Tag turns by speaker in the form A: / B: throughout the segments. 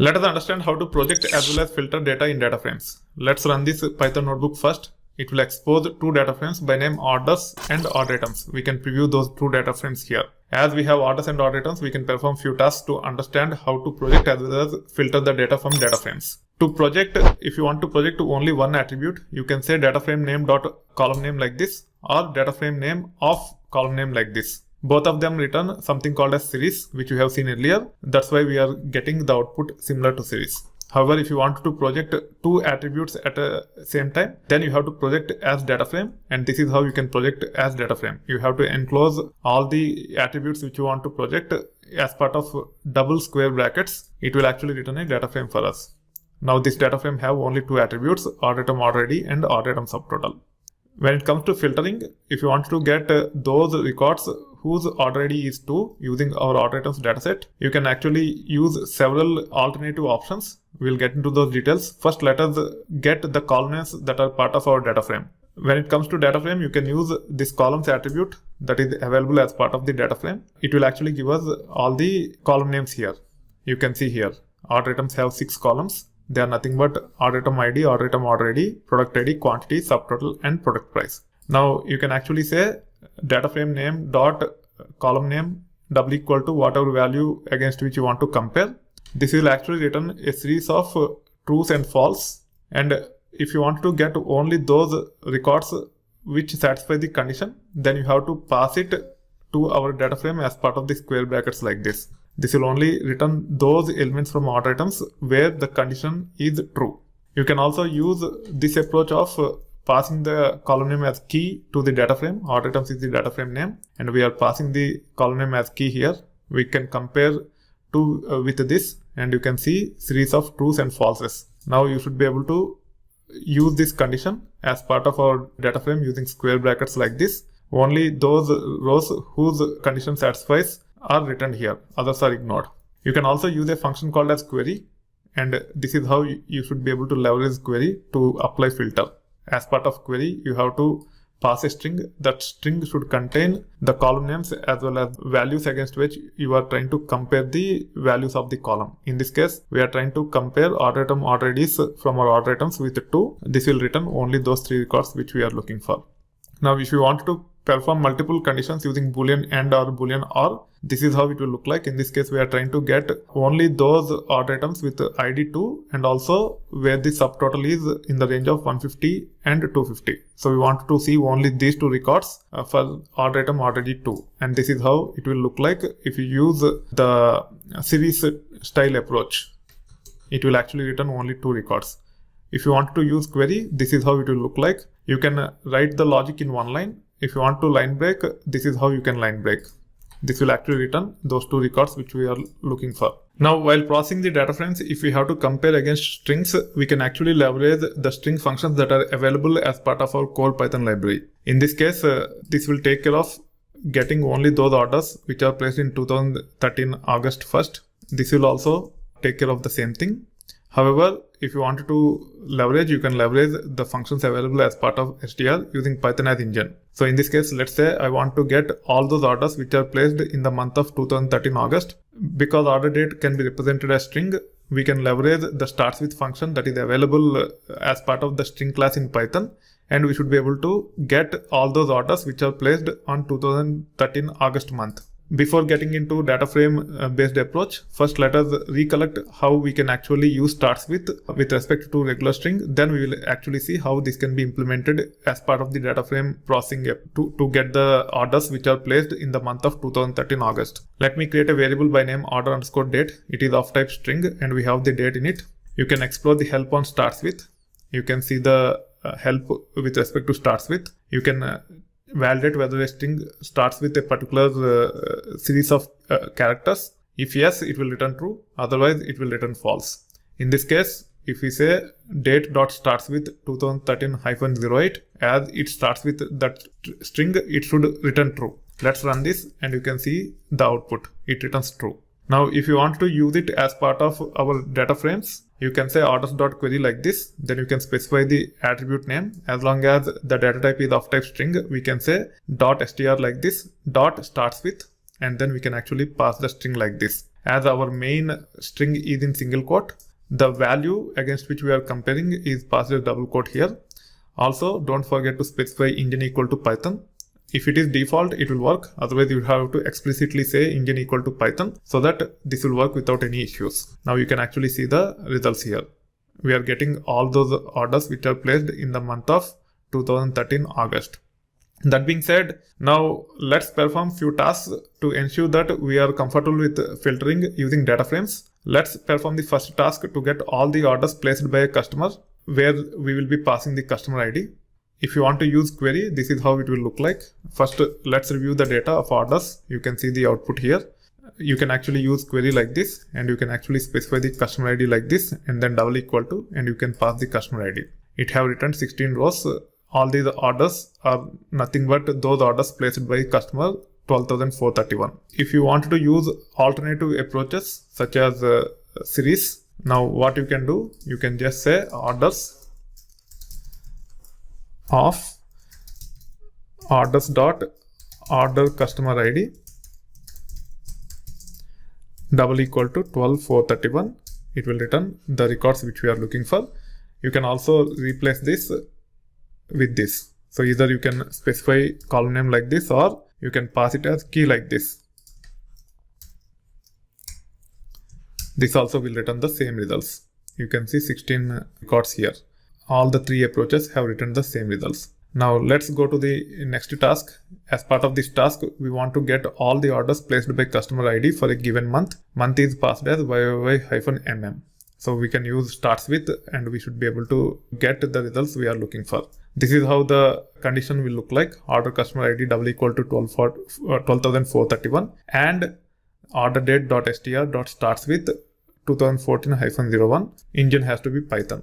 A: Let us understand how to project as well as filter data in data frames. Let's run this Python notebook first. It will expose two data frames by name orders and order items. We can preview those two data frames here. As we have orders and order items, we can perform few tasks to understand how to project as well as filter the data from data frames. To project, if you want to project to only one attribute, you can say data frame name dot column name like this or data frame name of column name like this. Both of them return something called as series, which we have seen earlier. That's why we are getting the output similar to series. However, if you want to project two attributes at the same time, then you have to project as data frame, and this is how you can project as data frame. You have to enclose all the attributes which you want to project as part of double square brackets. It will actually return a data frame for us. Now this data frame have only two attributes, order item order ID and order item subtotal. When it comes to filtering, if you want to get those records whose order ID is 2 using our order items dataset, you can actually use several alternative options. We'll get into those details. First, let us get the columns that are part of our data frame. When it comes to data frame, you can use this columns attribute that is available as part of the data frame. It will actually give us all the column names here. You can see here, order items have 6 columns. They are nothing but order item ID, order item order ID, product ID, quantity, subtotal, and product price. Now you can actually say data frame name dot column name double equal to whatever value against which you want to compare. This will actually return a series of trues and false. And if you want to get only those records which satisfy the condition, then you have to pass it to our data frame as part of the square brackets like this. This will only return those elements from order items where the condition is true. You can also use this approach of passing the column name as key to the data frame. Order items is the data frame name, and we are passing the column name as key here. We can compare with this, and you can see series of trues and falses. Now you should be able to use this condition as part of our data frame using square brackets like this. Only those rows whose condition satisfies are written here, others are ignored. You can also use a function called as query, and this is how you should be able to leverage query to apply filter. As part of query, you have to pass a string. That string should contain the column names as well as values against which you are trying to compare the values of the column. In this case, we are trying to compare order item order IDs from our order items with 2. This will return only those 3 records which we are looking for. Now, if you want to perform multiple conditions using boolean and or boolean or, this is how it will look like. In this case, we are trying to get only those order items with ID 2 and also where the subtotal is in the range of 150 and 250. So we want to see only these 2 records for order item order ID 2, and this is how it will look like if you use the series style approach. It will actually return only 2 records. If you want to use query, this is how it will look like. You can write the logic in one line. If you want to line break, this is how you can line break. This will actually return those 2 records which we are looking for. Now, while processing the data frames, if we have to compare against strings, we can actually leverage the string functions that are available as part of our core Python library. In this case, this will take care of getting only those orders which are placed in 2013 August 1st. This will also take care of the same thing. However, if you wanted to leverage, you can leverage the functions available as part of str using Python as engine. So in this case, let's say I want to get all those orders which are placed in the month of 2013 August. Because order date can be represented as string, we can leverage the starts with function that is available as part of the string class in Python, and we should be able to get all those orders which are placed on 2013 August month. Before getting into data frame based approach, first let us recollect how we can actually use starts with respect to regular string. Then we will actually see how this can be implemented as part of the data frame processing to get the orders which are placed in the month of 2013 August. Let me create a variable by name order underscore date. It is of type string and we have the date in it. You can explore the help on starts with. You can see the help with respect to starts with. You can validate whether a string starts with a particular series of characters. If yes, it will return true. Otherwise, it will return false. In this case, if we say date dot starts with 2013-08, as it starts with that string, it should return true. Let's run this and you can see the output. It returns true. Now, if you want to use it as part of our data frames, you can say orders.query like this. Then you can specify the attribute name. As long as the data type is of type string, we can say dot str like this, dot starts with, and then we can actually pass the string like this. as our main string is in single quote, the value against which we are comparing is passed as double quote here. Also, don't forget to specify engine equal to Python. If it is default, it will work. Otherwise, you have to explicitly say engine equal to Python so that this will work without any issues. Now you can actually see the results here. We are getting all those orders which are placed in the month of 2013 August. That being said, now let's perform few tasks to ensure that we are comfortable with filtering using data frames. Let's perform the first task to get all the orders placed by a customer where we will be passing the customer ID. If you want to use query, this is how it will look like. First, let's review the data of orders. You can see the output here. You can actually use query like this, and you can actually specify the customer ID like this, and then double equal to, and you can pass the customer ID. It have returned 16 rows. All these orders are nothing but those orders placed by customer 12,431. If you want to use alternative approaches such as series, now what you can do, you can just say orders of orders dot order customer ID double equal to 12,431. It will return the records which we are looking for. You can also replace this with this. So either you can specify column name like this, or you can pass it as key like this. This also will return the same results. You can see 16 records here. All the three approaches have returned the same results. Now let's go to the next task. As part of this task, we want to get all the orders placed by customer ID for a given month. Month is passed as YYY-MM. So we can use starts with, and we should be able to get the results we are looking for. This is how the condition will look like. Order customer ID double equal to 12,431 and order date.str.starts with 2014-01. Engine has to be Python.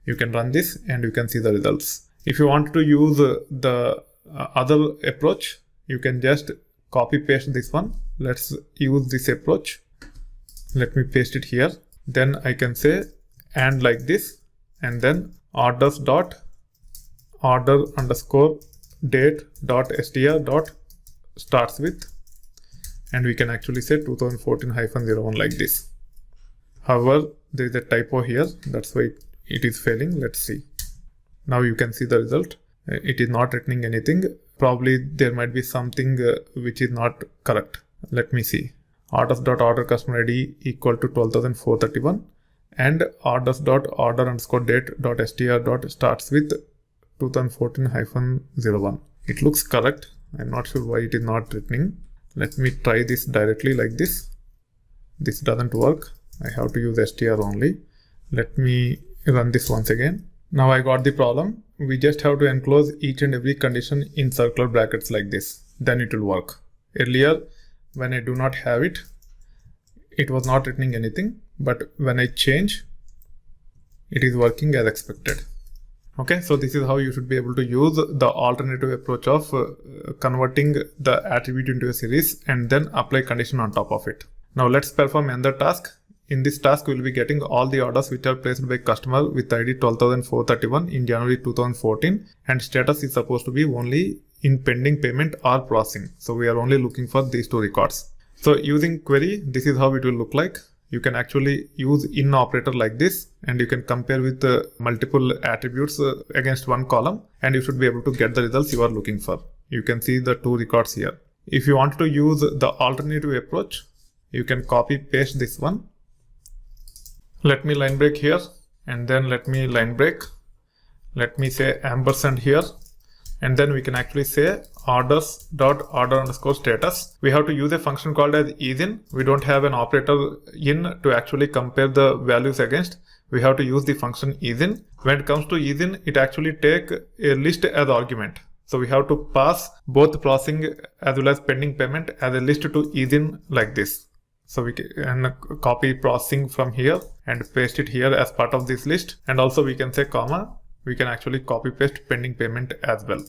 A: You can run this and you can see the results. If you want to use the other approach, you can just copy paste this one. Let's use this approach. Let me paste it here. Then I can say and like this, and then orders dot order underscore date dot str dot starts with, and we can actually say 2014-01 like this. However, there is a typo here, that's why it is failing. Let's see. Now you can see the result. It is not returning anything. Probably there might be something which is not correct. Let me see. Orders.order customer ID equal to 12,431 and orders.order underscore date.str starts with 2014-01. It looks correct. I'm not sure why it is not returning. Let me try this directly like this. This doesn't work. I have to use str only. Let me run this once again. Now I got the problem. We just have to enclose each and every condition in circular brackets like this. Then it will work. Earlier, when I do not have it, it was not returning anything. But when I change, it is working as expected. Okay, so this is how you should be able to use the alternative approach of converting the attribute into a series and then apply condition on top of it. Now let's perform another task. In this task, we will be getting all the orders which are placed by customer with ID 12,431 in January 2014, and status is supposed to be only in pending payment or processing. So we are only looking for these two records. So using query, this is how it will look like. You can actually use in operator like this, and you can compare with multiple attributes against one column, and you should be able to get the results you are looking for. You can see the two records here. If you want to use the alternative approach, you can copy paste this one. Let me line break here, and then let me line break. Let me say ampersand here, and then we can actually say orders.order underscore status. We have to use a function called as isin. We don't have an operator in to actually compare the values against. We have to use the function isin. When it comes to isin, it actually take a list as argument. So we have to pass both processing as well as pending payment as a list to isin like this. So we can copy processing from here and paste it here as part of this list. And also we can say comma. We can actually copy paste pending payment as well.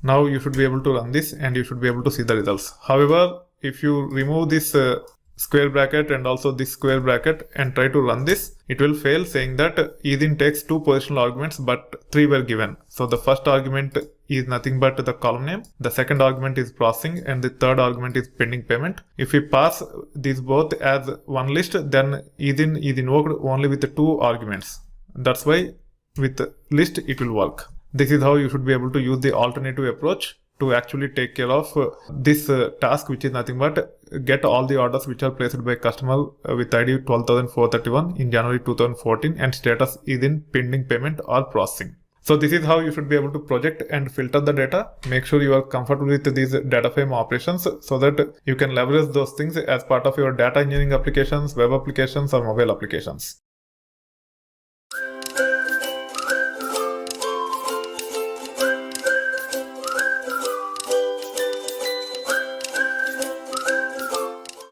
A: Now you should be able to run this and you should be able to see the results. However, if you remove this square bracket and also this square bracket and try to run this, it will fail, saying that isin takes two positional arguments but three were given. So the first argument is nothing but the column name, the second argument is processing, and the third argument is pending payment. If we pass these both as one list, then isIn is invoked only with the two arguments. That's why with the list it will work. This is how you should be able to use the alternative approach to actually take care of this task, which is nothing but get all the orders which are placed by customer with ID 12,431 in January 2014 and status is in pending payment or processing. So this is how you should be able to project and filter the data. Make sure you are comfortable with these data frame operations so that you can leverage those things as part of your data engineering applications, web applications, or mobile applications.